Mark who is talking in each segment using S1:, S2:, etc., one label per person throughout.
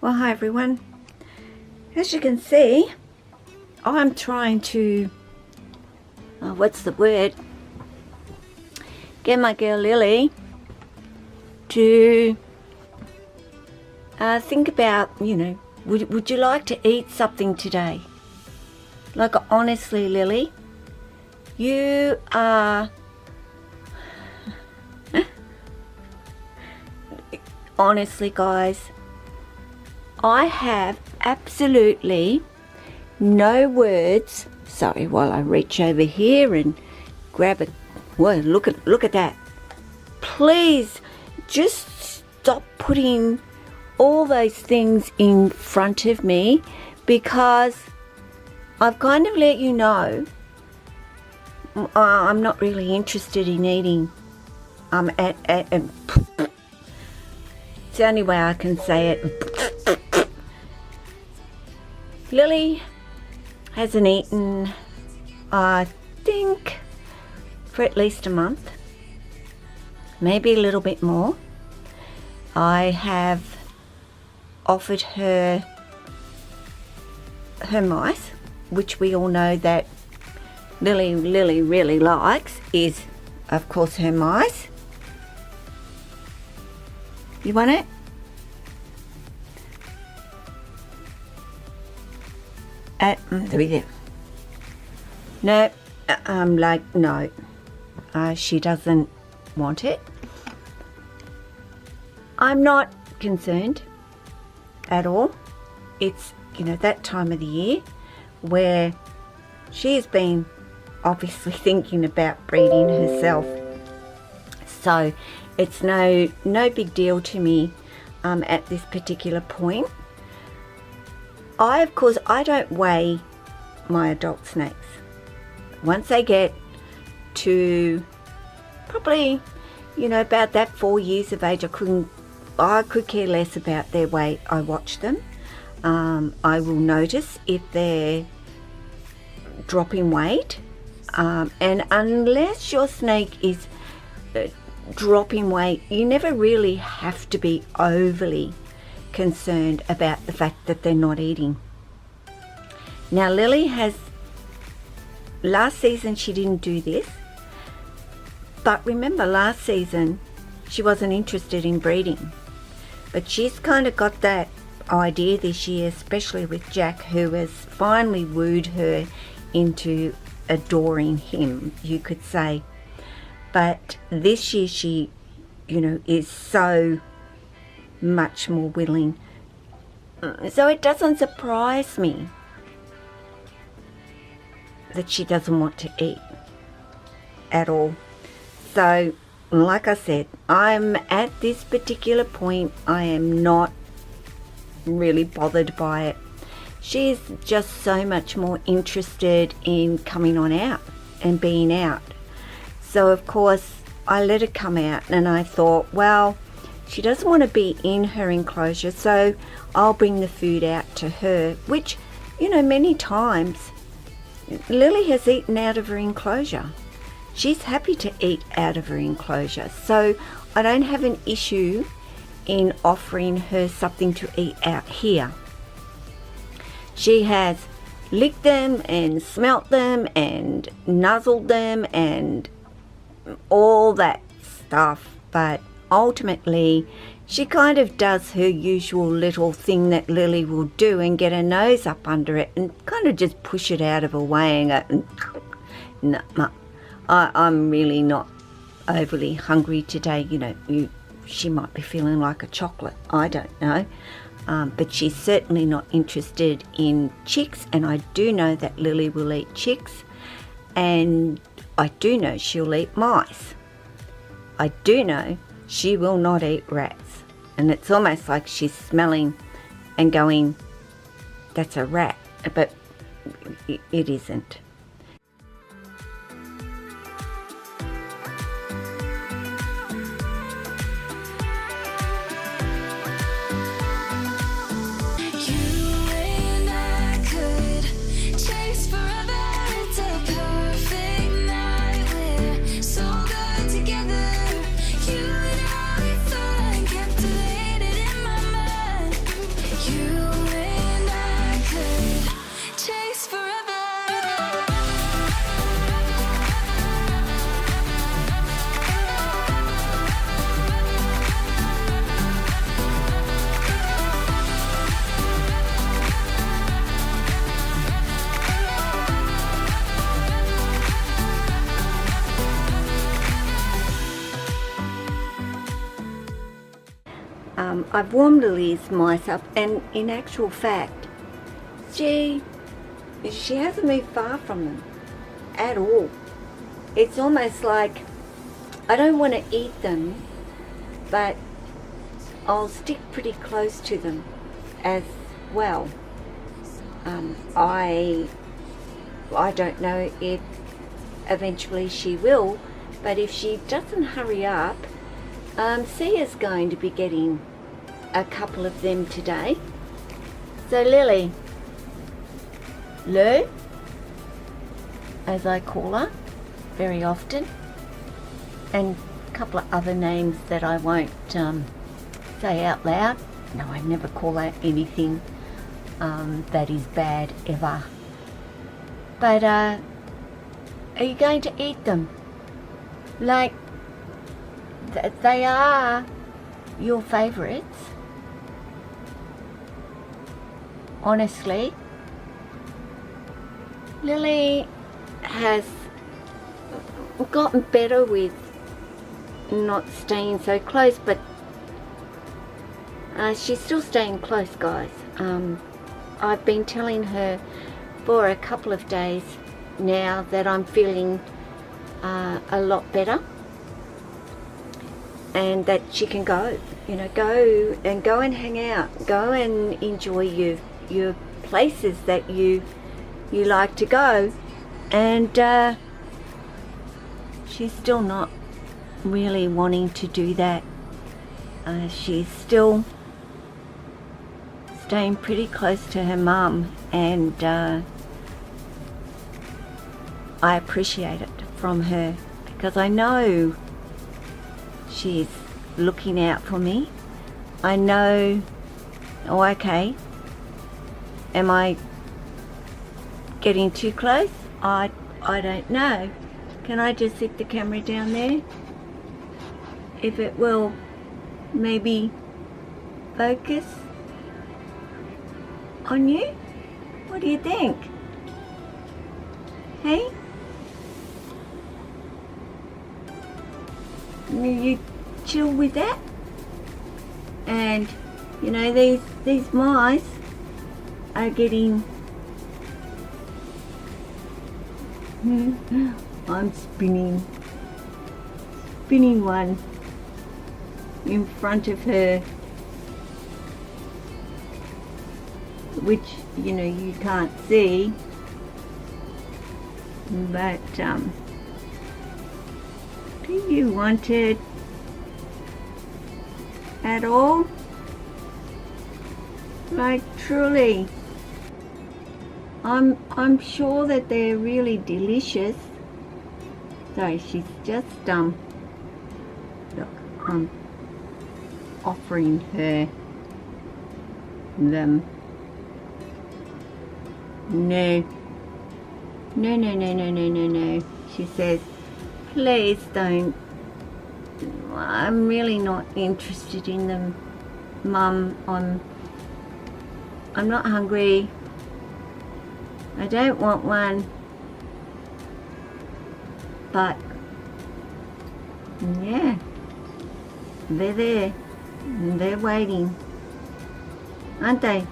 S1: Well, hi everyone. As you can see, I'm trying to, get my girl Lily to think about, would you like to eat something today? Like, honestly, Lily, you are, honestly guys, I have absolutely no words. Sorry, while I reach over here and grab it. Well, look at that. Please just stop putting all those things in front of me, because I've kind of let you know I'm not really interested in eating. It's the only way I can say it. Lily hasn't eaten, I think, for at least a month, maybe a little bit more. I have offered her mice, which we all know that Lily really likes, is of course her mice. You want it? No, no, she doesn't want it. I'm not concerned at all. It's, that time of the year where she's been obviously thinking about breeding herself. So it's no big deal to me at this particular point. Of course, I don't weigh my adult snakes. Once they get to probably, about that 4 years of age, I could care less about their weight. I watch them. I will notice if they're dropping weight. And unless your snake is dropping weight, you never really have to be overly concerned about the fact that they're not eating. Now, Lily has, last season she didn't do this, but remember last season she wasn't interested in breeding, but she's kind of got that idea this year, especially with Jack, who has finally wooed her into adoring him, you could say. But this year she, is so much more willing. So it doesn't surprise me that she doesn't want to eat at all. So, like I said, I'm at this particular point, I am not really bothered by it. She's just so much more interested in coming on out and being out. So of course I let her come out, and I thought, well, she doesn't want to be in her enclosure, so I'll bring the food out to her, which, many times Lily has eaten out of her enclosure. She's happy to eat out of her enclosure, so I don't have an issue in offering her something to eat out here. She has licked them and smelt them and nuzzled them and all that stuff, but ultimately she kind of does her usual little thing that Lily will do and get her nose up under it and kind of just push it out of her way and go, no, I'm really not overly hungry today. She might be feeling like a chocolate, I don't know. But she's certainly not interested in chicks, and I do know that Lily will eat chicks, and I do know she'll eat mice. I do know she will not eat rats, and it's almost like she's smelling and going, that's a rat, but it isn't.
S2: You
S1: I've warmed Lily's mice up, and in actual fact, she hasn't moved far from them at all. It's almost like I don't want to eat them, but I'll stick pretty close to them as well. I don't know if eventually she will, but if she doesn't hurry up, Sia's going to be getting a couple of them today. So Lily, Lou, as I call her very often, and a couple of other names that I won't say out loud. No, I never call her anything that is bad ever. But are you going to eat them? Like, they are your favourites. Honestly, Lily has gotten better with not staying so close, but she's still staying close, guys. I've been telling her for a couple of days now that I'm feeling a lot better, and that she can go, go and hang out, go and enjoy your places that you like to go. And she's still not really wanting to do that. She's still staying pretty close to her mum, and I appreciate it from her, because I know she's looking out for me. I know, oh okay, am I getting too close? I don't know. Can I just sit the camera down there? If it will maybe focus on you? What do you think? Hey? You chill with that? And these mice are getting I'm spinning one in front of her, which you can't see, but do you want it at all? Like, truly, I'm sure that they're really delicious. So she's just look, I'm offering her them. No, she says, please don't. I'm really not interested in them, Mum. I'm not hungry. I don't want one. But yeah, they're there and they're waiting, aren't they?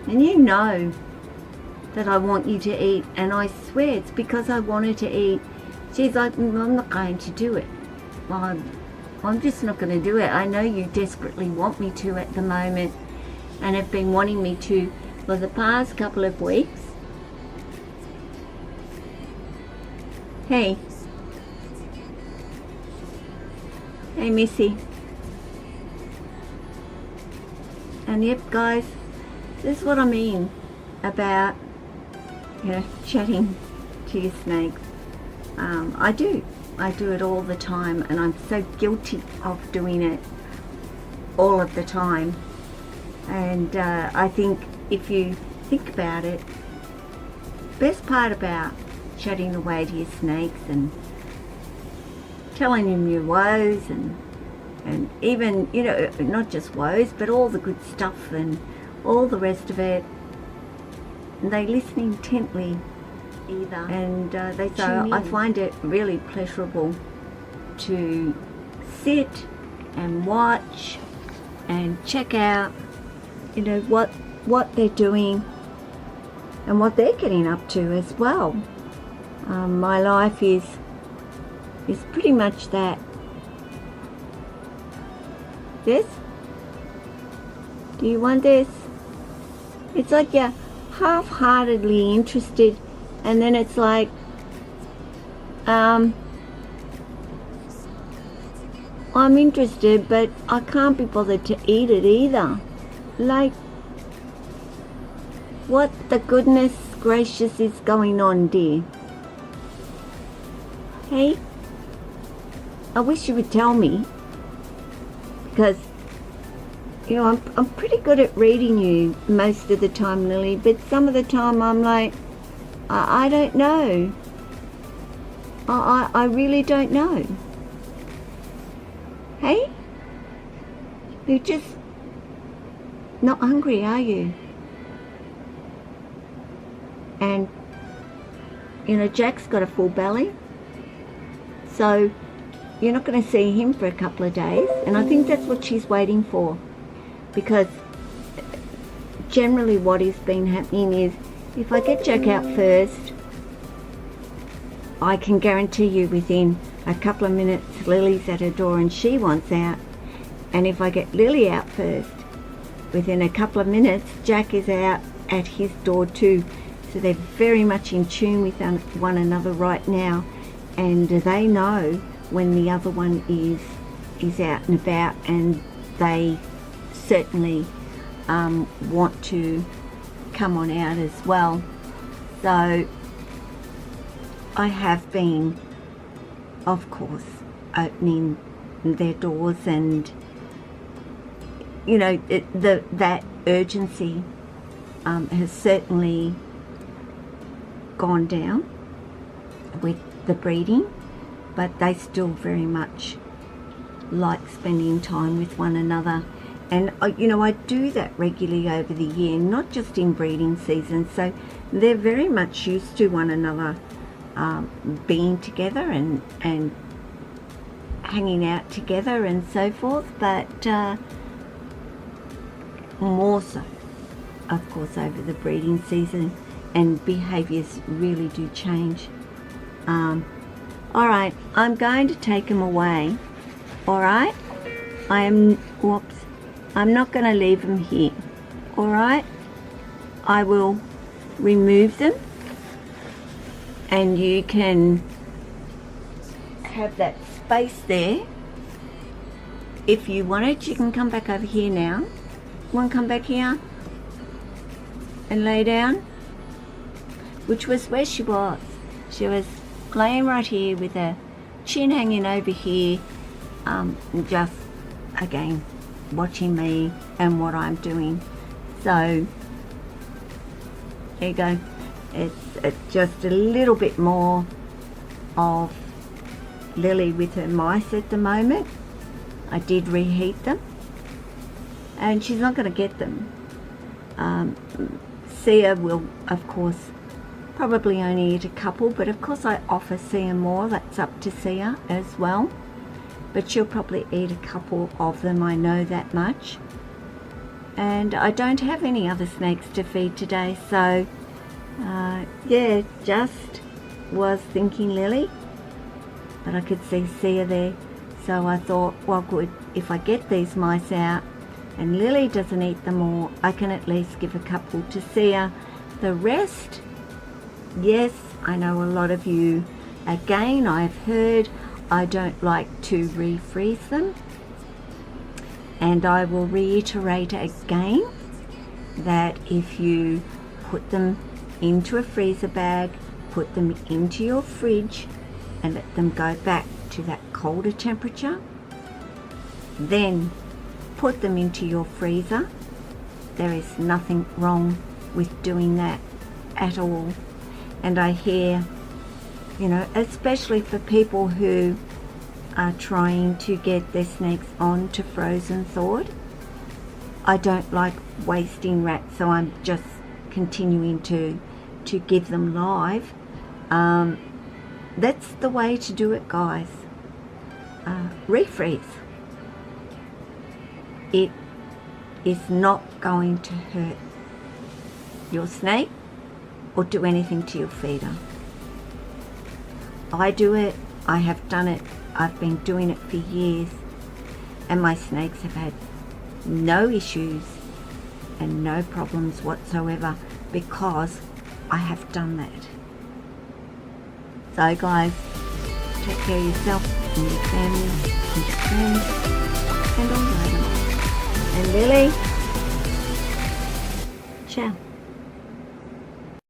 S1: And that I want you to eat, and I swear it's because I want her to eat. She's like, I'm not going to do it. Well, I'm just not going to do it. I know you desperately want me to at the moment, and have been wanting me to for the past couple of weeks. Hey Missy. And yep, guys, this is what I mean about chatting to your snakes. I do it all the time, and I'm so guilty of doing it all of the time. And I think if you think about it, best part about chatting away to your snakes and telling them your woes, and even not just woes, but all the good stuff and all the rest of it, and they listen intently either, and they so I find it really pleasurable to sit and watch and check out, you know, what they're doing and what they're getting up to as well. My life is pretty much that. This? Do you want this? It's like you're half-heartedly interested, and then it's like, I'm interested, but I can't be bothered to eat it either. Like, what the goodness gracious is going on, dear? Hey? I wish you would tell me, because, you know, I'm pretty good at reading you most of the time, Lily, but some of the time I'm like, I don't know. I really don't know. Hey? You're just not hungry, are you? And, you know, Jack's got a full belly, so you're not going to see him for a couple of days, and I think that's what she's waiting for, because generally what has been happening is, if I get Jack out first, I can guarantee you within a couple of minutes Lily's at her door and she wants out, and if I get Lily out first, within a couple of minutes Jack is out at his door too. So they're very much in tune with one another right now, and they know when the other one is out and about, and they certainly want to come on out as well. So I have been, of course, opening their doors, and you know, that urgency has certainly gone down with the breeding, but they still very much like spending time with one another. And you know, I do that regularly over the year, not just in breeding season, so they're very much used to one another being together and hanging out together and so forth, but more so, of course, over the breeding season, and behaviours really do change. Alright, I'm going to take them away. Alright? I'm not going to leave them here. Alright? I will remove them, and you can have that space there. If you want it, you can come back over here now. Want to come back here and lay down? Which was where she was. She was laying right here with her chin hanging over here, just again watching me and what I'm doing. So there you go. It's just a little bit more of Lily with her mice at the moment. I did reheat them, and she's not going to get them. Sia will, of course, probably only eat a couple, but of course I offer Sia more. That's up to Sia as well, but she'll probably eat a couple of them, I know that much. And I don't have any other snakes to feed today, so yeah, just was thinking Lily, but I could see Sia there, so I thought, well, good, if I get these mice out and Lily doesn't eat them all, I can at least give a couple to Sia. The rest, yes, I know a lot of you, again, I've heard I don't like to refreeze them, and I will reiterate again that if you put them into a freezer bag, put them into your fridge and let them go back to that colder temperature, then put them into your freezer. There is nothing wrong with doing that at all. And I hear, you know, especially for people who are trying to get their snakes on to frozen thawed, I don't like wasting rats, so I'm just continuing to give them live. That's the way to do it, guys. Refreeze. It is not going to hurt your snake or do anything to your feeder. I do it, I have done it, I've been doing it for years, and my snakes have had no issues and no problems whatsoever because I have done that. So guys, take care of yourself and your family and your friends and all your animals. And Lily, ciao.